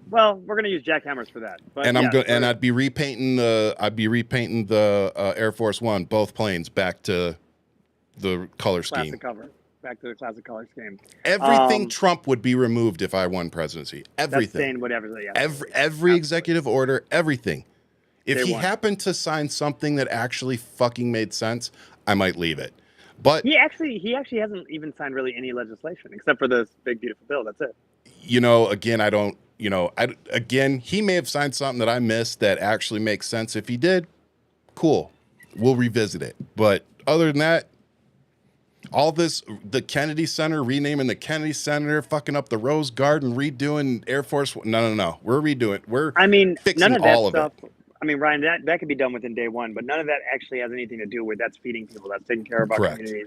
S2: Well, we're gonna use jackhammers for that. But
S1: and I'd be repainting the Air Force One, both planes, back to the color scheme.
S2: Back to the classic color scheme.
S1: Everything Trump would be removed if I won presidency. Everything.
S2: Whatever. Yeah,
S1: every executive order, everything. If he happened to sign something that actually fucking made sense, I might leave it. But
S2: he actually hasn't even signed really any legislation except for this big beautiful bill. That's it.
S1: Again, he may have signed something that I missed that actually makes sense. If he did, cool. We'll revisit it. But other than that, all this, the Kennedy Center, renaming the Kennedy Center, fucking up the Rose Garden, redoing Air Force. No. We're redoing. Fixing
S2: none of that
S1: all
S2: stuff.
S1: of it.
S2: I mean, Ryan, that could be done within day one, but none of that actually has anything to do with that's feeding people. That's taking care of our community.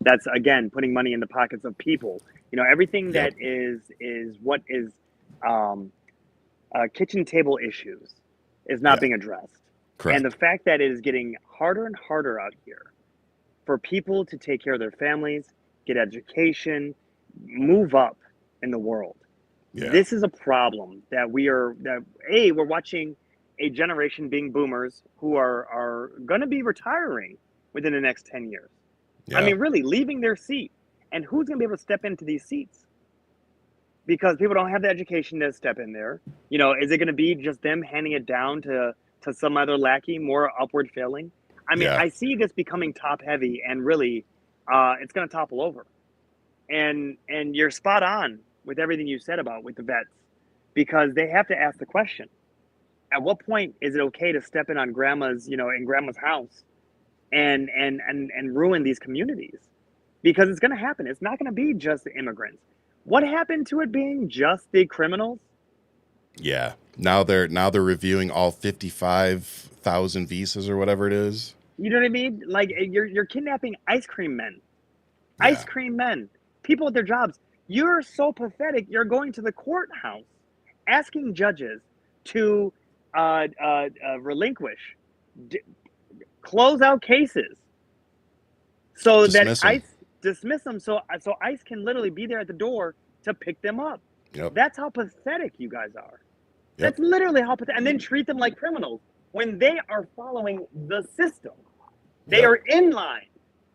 S2: That's again putting money in the pockets of people. Everything that is what is kitchen table issues is not being addressed.
S1: Correct.
S2: And the fact that it is getting harder and harder out here for people to take care of their families, get education, move up in the world. Yeah. This is a problem that we're watching a generation being boomers who are going to be retiring within the next 10 years. Yeah. I mean, really leaving their seat. And who's going to be able to step into these seats? Because people don't have the education to step in there. Is it going to be just them handing it down to some other lackey, more upward failing? I mean, I see this becoming top heavy, and really, it's going to topple over. And you're spot on with everything you said about with the vets, because they have to ask the question: at what point is it okay to step in on grandma's, in grandma's house, and ruin these communities? Because it's going to happen. It's not going to be just the immigrants. What happened to it being just the criminals? Yeah.
S1: Now they're reviewing all 55,000 visas or whatever it is.
S2: You know what I mean? Like you're kidnapping ice cream men. Yeah. Ice cream men. People at their jobs. You're so pathetic. You're going to the courthouse asking judges to relinquish, close out cases so that ICE dismiss them. So ICE can literally be there at the door to pick them up. Yep. That's how pathetic you guys are. Yep. That's literally how pathetic. And then treat them like criminals when they are following the system. They are in line,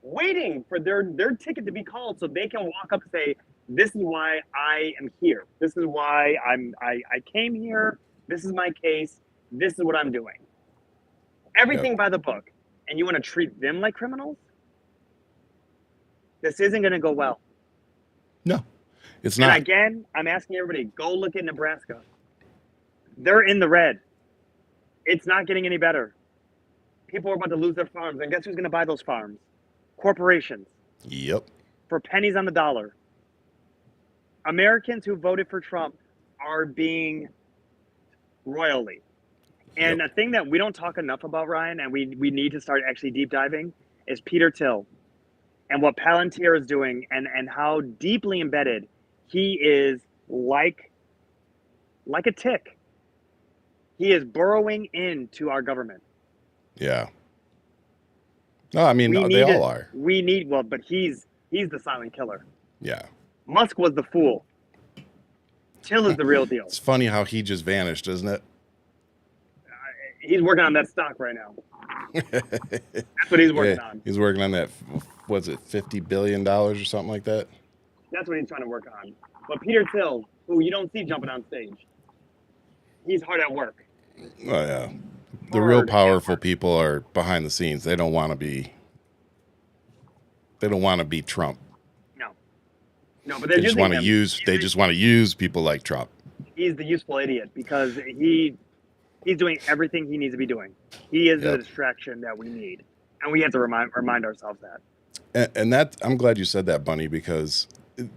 S2: waiting for their ticket to be called so they can walk up and say, "This is why I am here. This is why I came here. This is my case. This is what I'm doing." Everything by the book. And you want to treat them like criminals? This isn't going to go well.
S1: No, it's not.
S2: And again, I'm asking everybody, go look at Nebraska. They're in the red. It's not getting any better. People are about to lose their farms. And guess who's going to buy those farms? Corporations.
S1: Yep.
S2: For pennies on the dollar. Americans who voted for Trump are being royally. And a thing that we don't talk enough about, Ryan, and we need to start actually deep diving, is Peter Thiel and what Palantir is doing, and how deeply embedded he is, like a tick. He is burrowing into our government.
S1: Yeah. No, I mean, they all are.
S2: But he's the silent killer.
S1: Yeah.
S2: Musk was the fool. Thiel is the real deal.
S1: It's funny how he just vanished, isn't it?
S2: He's working on that stock right now. That's what he's
S1: Yeah,
S2: working on.
S1: he's working on that. Was it $50 billion or something like that?
S2: That's what he's trying to work on. But Peter Thiel, who you don't see jumping on stage, he's hard at work.
S1: Oh yeah, the real
S2: Hard at
S1: powerful
S2: work.
S1: people are behind the scenes. They don't want to be. They don't want to be Trump.
S2: No, no, but they're
S1: They just
S2: using
S1: want to
S2: him.
S1: use. They just want to use people like Trump.
S2: He's the useful idiot because he's doing everything he needs to be doing. He is the
S1: Yep.
S2: distraction that we need, and we have to remind ourselves that.
S1: And that I'm glad you said that, Bunny, because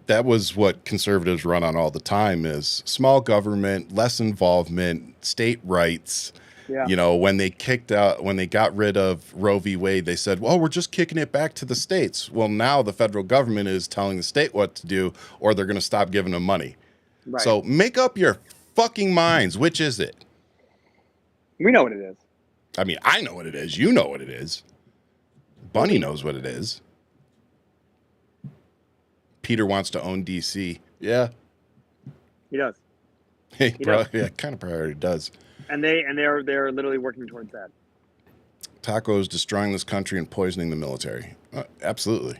S1: that was what conservatives run on all the time: is small government, less involvement, state rights.
S2: Yeah,
S1: When they got rid of Roe v. Wade, they said, well, we're just kicking it back to the states. Well, now the federal government is telling the state what to do, or they're going to stop giving them money.
S2: right.
S1: So make up your fucking minds. Which is it?
S2: We know what it is.
S1: I mean, I know what it is. You know what it is. Bunny knows what it is. Peter wants to own DC. Yeah.
S2: He does,
S1: Hey,
S2: he
S1: bro.
S2: does,
S1: Yeah, kind of probably does.
S2: and they're literally working towards that.
S1: Taco is destroying this country and poisoning the military. Absolutely.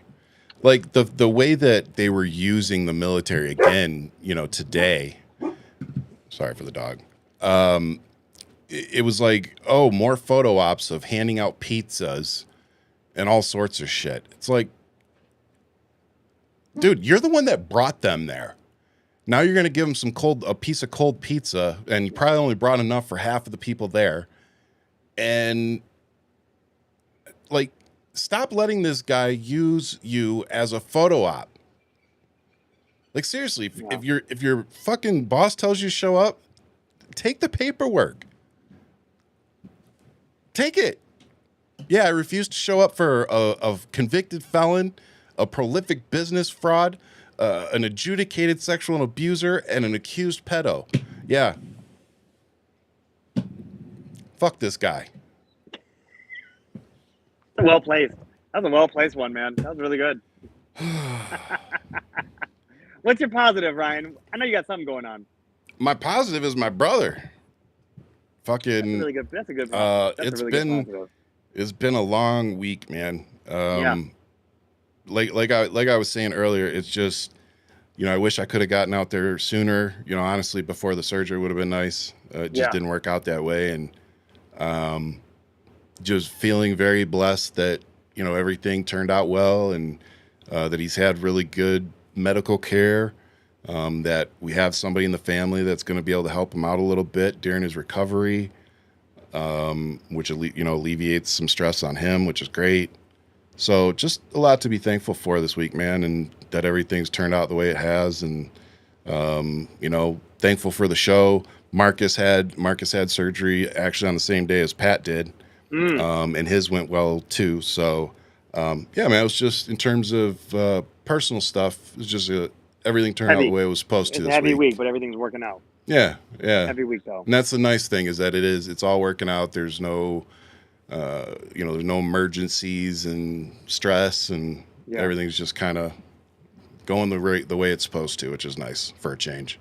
S1: Like the way that they were using the military again, today. Sorry for the dog. It was like, oh, more photo ops of handing out pizzas and all sorts of shit. It's like, dude, you're the one that brought them there. Now you're going to give them a piece of cold pizza, and you probably only brought enough for half of the people there. And like, stop letting this guy use you as a photo op. Like, seriously,
S2: Yeah.
S1: if your fucking boss tells you to show up, take the paperwork. Take it. Yeah, I refuse to show up for a convicted felon, a prolific business fraud, an adjudicated sexual abuser, and an accused pedo. Yeah. Fuck this guy.
S2: Well placed. That was a well placed one, man. That was really good. What's your positive, Ryan? I know you got something going on.
S1: My positive is my brother.
S2: That's a
S1: Fucking
S2: really good. That's a good positive. That's a
S1: it's
S2: really good
S1: been
S2: positive.
S1: it's been a long week, man.
S2: Yeah.
S1: Like I was saying earlier, it's just I wish I could have gotten out there sooner. Honestly, before the surgery would have been nice. It just
S2: Yeah.
S1: didn't work out that way, and just feeling very blessed that everything turned out well, and that he's had really good medical care. That we have somebody in the family that's going to be able to help him out a little bit during his recovery, which alleviates some stress on him, which is great. So just a lot to be thankful for this week, man, and that everything's turned out the way it has, and thankful for the show. Marcus had surgery actually on the same day as Pat did, and his went well too. So yeah, man, it was just in terms of personal stuff. It was just everything turned out the
S2: Heavy.
S1: way it was supposed to
S2: It's a
S1: this
S2: heavy
S1: week.
S2: week, but everything's working out.
S1: Yeah, yeah.
S2: Heavy week though.
S1: And that's the nice thing is that it's all working out. There's no, there's no emergencies and stress, and
S2: Yeah.
S1: everything's just kind of going the way it's supposed to, which is nice for a change.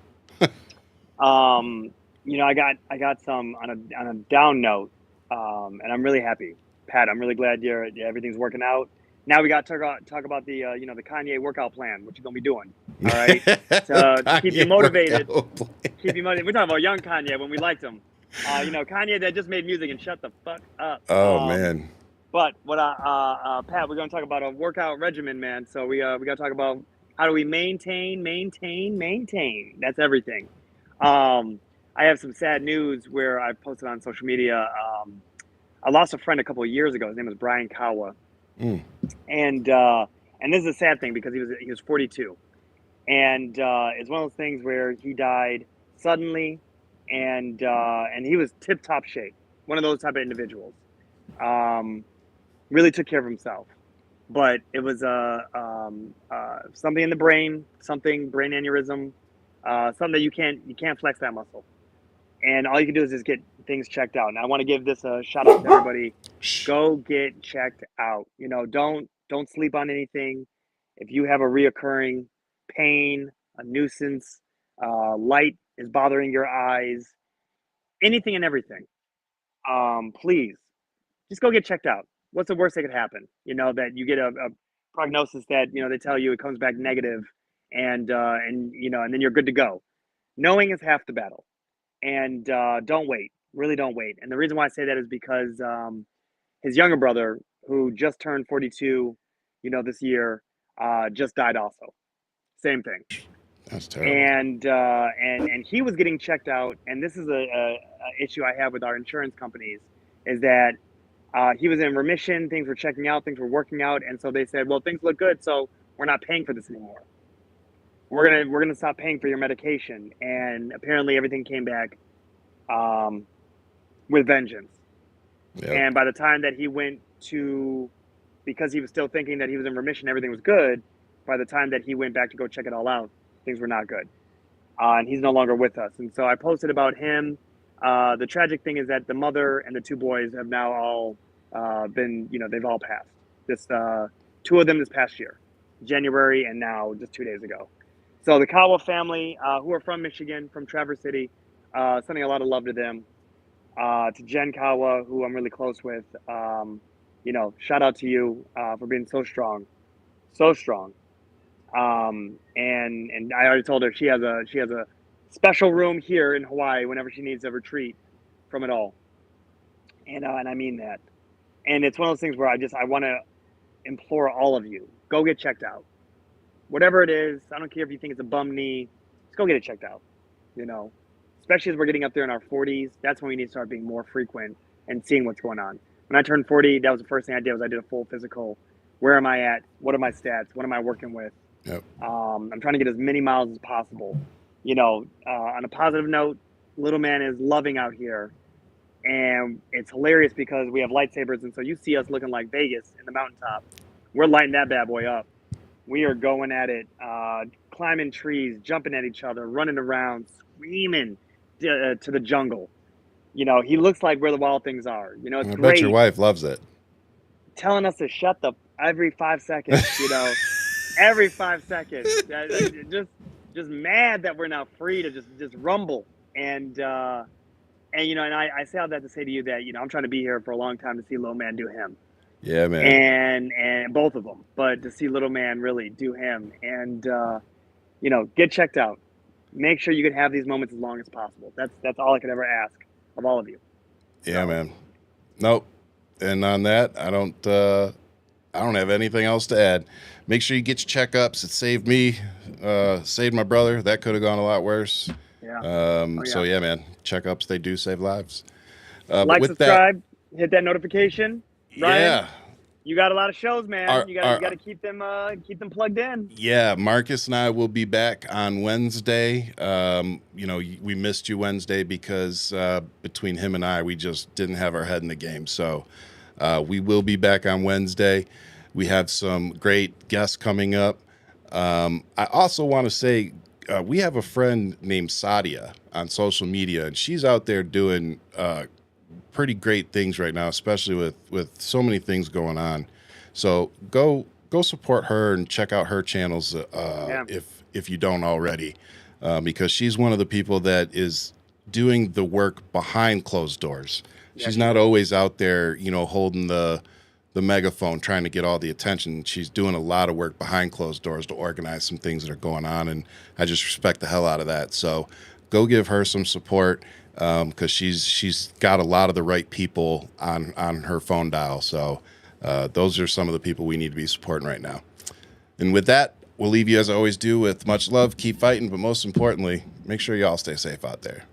S2: I got some on a down note, and I'm really happy, Pat. I'm really glad everything's working out. Now we got to talk about the the Kanye workout plan. What you gonna be doing? All right, to keep you
S1: Kanye
S2: motivated.
S1: workout plan.
S2: Keep you motivated. We're talking about young Kanye when we liked him. Kanye that just made music and shut the fuck up.
S1: Oh man.
S2: But what Pat, we're gonna talk about a workout regimen, man. So we gotta talk about how do we maintain. That's everything. I have some sad news where I posted on social media. I lost a friend a couple of years ago. His name was Brian Kawa,
S1: Mm.
S2: and this is a sad thing because he was 42, and it's one of those things where he died suddenly, and he was tip top shape. One of those type of individuals. Really took care of himself, but it was something in the brain, brain aneurysm, something that you can't flex that muscle, and all you can do is just get things checked out. And I want to give this a shout out to everybody.
S1: Shh.
S2: Go get checked out. Don't sleep on anything. If you have a reoccurring pain, a nuisance, light is bothering your eyes, anything and everything, please just go get checked out. What's the worst that could happen? That you get a prognosis that they tell you it comes back negative, and then you're good to go. Knowing is half the battle, and don't wait. Really, don't wait. And the reason why I say that is because his younger brother, who just turned 42, this year, just died also. Same thing.
S1: That's terrible.
S2: And he was getting checked out, and this is a issue I have with our insurance companies, is that he was in remission, things were checking out, things were working out, and so they said, well, things look good, so we're not paying for this anymore. We're gonna stop paying for your medication, and apparently everything came back with vengeance.
S1: Yep.
S2: And by the time that he went to, because he was still thinking that he was in remission, everything was good. By the time that he went back to go check it all out, things were not good. And he's no longer with us. And so I posted about him. The tragic thing is that the mother and the two boys have now all been, they've all passed. Just two of them this past year, January, and now just 2 days ago. So the Kawa family, who are from Michigan, from Traverse City, sending a lot of love to them. To Jen Kawa, who I'm really close with, shout out to you for being so strong, so strong. And I already told her she has a special room here in Hawaii whenever she needs a retreat from it all. And I mean that. And it's one of those things where I want to implore all of you, go get checked out. Whatever it is, I don't care if you think it's a bum knee, just go get it checked out. Especially as we're getting up there in our 40s, that's when we need to start being more frequent and seeing what's going on. When I turned 40, that was the first thing I did. I did a full physical. Where am I at? What are my stats? What am I working with?
S1: Yep.
S2: I'm trying to get as many miles as possible. On a positive note, little man is loving out here, and it's hilarious because we have lightsabers, and so you see us looking like Vegas in the mountaintop. We're lighting that bad boy up. We are going at it, climbing trees, jumping at each other, running around, screaming to the jungle. He looks like where the wild things are. It's
S1: I
S2: great.
S1: bet your wife loves it.
S2: Telling us to shut the every 5 seconds. Every 5 seconds. Just mad that we're now free to just rumble. And I say all that to say to you that I'm trying to be here for a long time to see little man do him.
S1: Yeah, man.
S2: And both of them, but to see little man really do him, and get checked out. Make sure you can have these moments as long as possible. That's all I could ever ask of all of you.
S1: Yeah, man. Nope. And on that, I don't have anything else to add. Make sure you get your checkups. It saved me, saved my brother. That could have gone a lot worse.
S2: Yeah.
S1: So yeah, man, checkups, they do save lives.
S2: Like, subscribe, hit that notification. Ryan,
S1: yeah.
S2: You got a lot of shows, man. You got to keep them plugged in.
S1: Yeah, Marcus and I will be back on Wednesday. We missed you Wednesday because between him and I, we just didn't have our head in the game. So we will be back on Wednesday. We have some great guests coming up. I also want to say we have a friend named Sadia on social media, and she's out there doing pretty great things right now, especially with so many things going on. So go support her and check out her channels if you don't already, because she's one of the people that is doing the work behind closed doors. Yeah, she's not always out there, holding the megaphone trying to get all the attention. She's doing a lot of work behind closed doors to organize some things that are going on, and I just respect the hell out of that. So go give her some support, because she's got a lot of the right people on her phone dial. So those are some of the people we need to be supporting right now. And with that, we'll leave you as I always do with much love. Keep fighting, but most importantly, make sure you all stay safe out there.